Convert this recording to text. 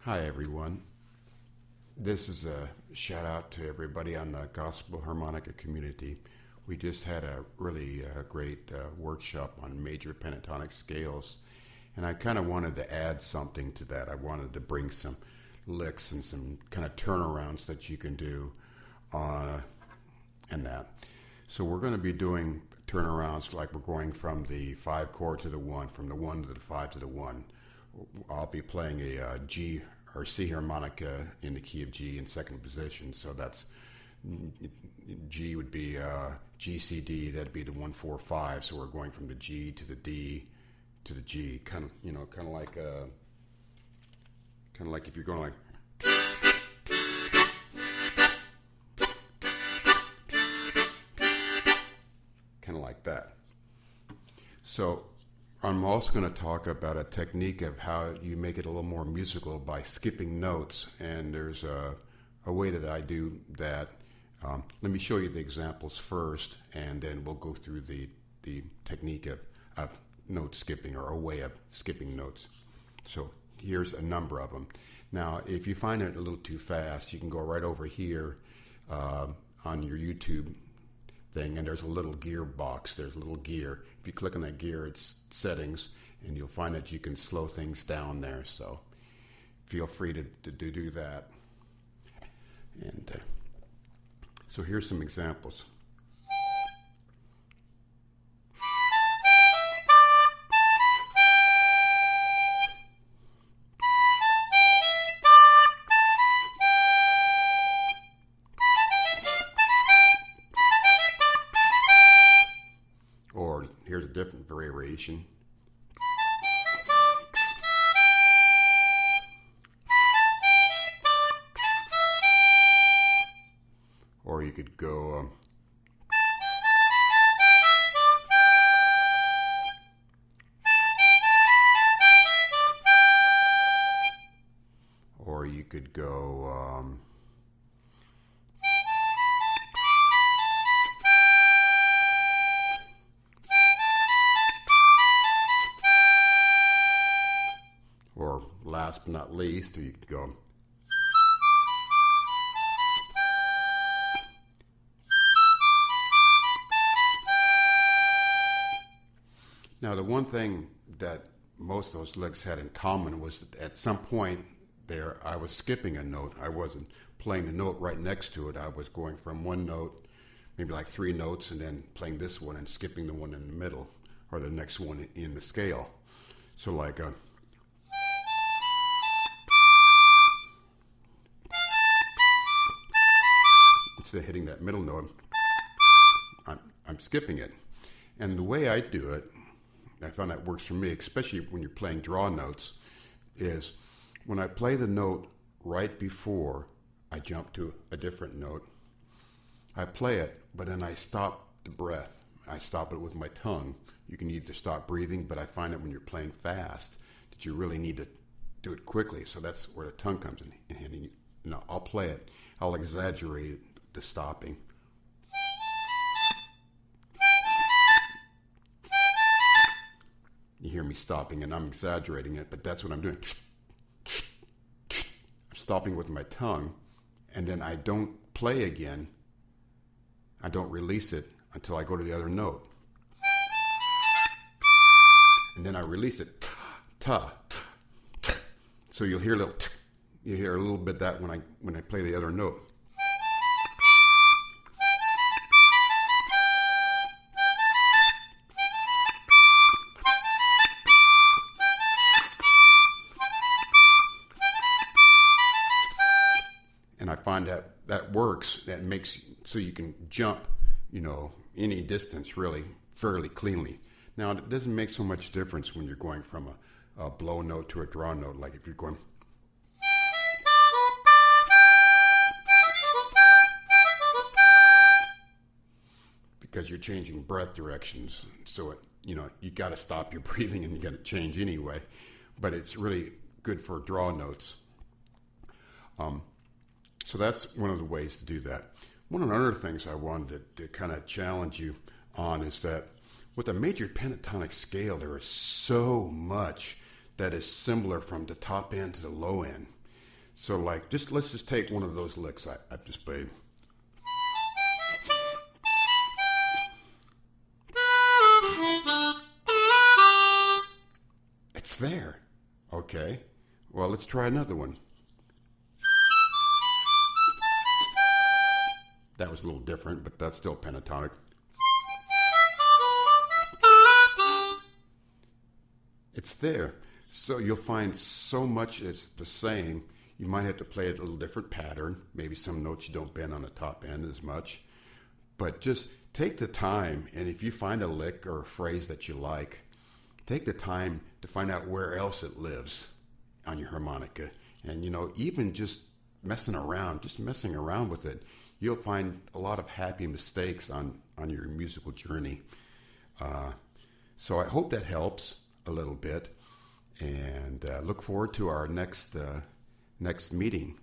Hi everyone. This is a shout out to everybody on the Gospel Harmonica community. We just had a really great workshop on major pentatonic scales, and I kind of wanted to add something to that. I wanted to bring some licks and some kind of turnarounds that you can do and that. So we're going to be doing turnarounds like we're going from the 5 chord to the 1, from the 1 to the 5 to the 1. I'll be playing a G or C harmonica in the key of G in second position. So that's G would be G, C, D. That'd be the 1, 4, 5. So we're going from the G to the D to the G. Kind of like if you're going like. Kind of like that. So I'm also going to talk about a technique of how you make it a little more musical by skipping notes, and there's a way that I do that. Let me show you the examples first, and then we'll go through the technique of note skipping, or a way of skipping notes. So here's a number of them. Now, if you find it a little too fast, you can go right over here on your YouTube thing, and there's a little gear box. There's a little gear. If you click on that gear, it's settings, and you'll find that you can slow things down there. So feel free to do that. And so here's some examples. Or here's a different variation. Or you could go or you could go or last but not least, you could go. Now, the one thing that most of those licks had in common was that at some point there, I was skipping a note. I wasn't playing the note right next to it. I was going from one note, maybe like 3 notes, and then playing this one and skipping the one in the middle, or the next one in the scale. So like instead of hitting that middle note, I'm skipping it. And the way I do it, I found that works for me, especially when you're playing draw notes, is when I play the note right before I jump to a different note, I play it, but then I stop the breath. I stop it with my tongue. You can either stop breathing, but I find that when you're playing fast, that you really need to do it quickly. So that's where the tongue comes in handy. No, I'll play it. I'll exaggerate the stopping. You hear me stopping, and I'm exaggerating it, but that's what I'm doing. I'm stopping with my tongue, and then I don't play again. I don't release it until I go to the other note. And then I release it. Ta, ta, ta. So you'll hear you hear a little bit that when I play the other note. And I find that works. That makes so you can jump, any distance really fairly cleanly. Now, it doesn't make so much difference when you're going from a blow note to a draw note. Like if you're going, because you're changing breath directions. So you got to stop your breathing and you got to change anyway. But it's really good for draw notes. So that's one of the ways to do that. One of the other things I wanted to kind of challenge you on is that with a major pentatonic scale, there is so much that is similar from the top end to the low end. So like, let's just take one of those licks I've just played. It's there. Okay. Well, let's try another one. That was a little different, but that's still pentatonic. It's there. So you'll find so much is the same. You might have to play it a little different pattern. Maybe some notes you don't bend on the top end as much. But just take the time, and if you find a lick or a phrase that you like, take the time to find out where else it lives on your harmonica. And, even just messing around with it, you'll find a lot of happy mistakes on your musical journey. So I hope that helps a little bit, and look forward to our next meeting.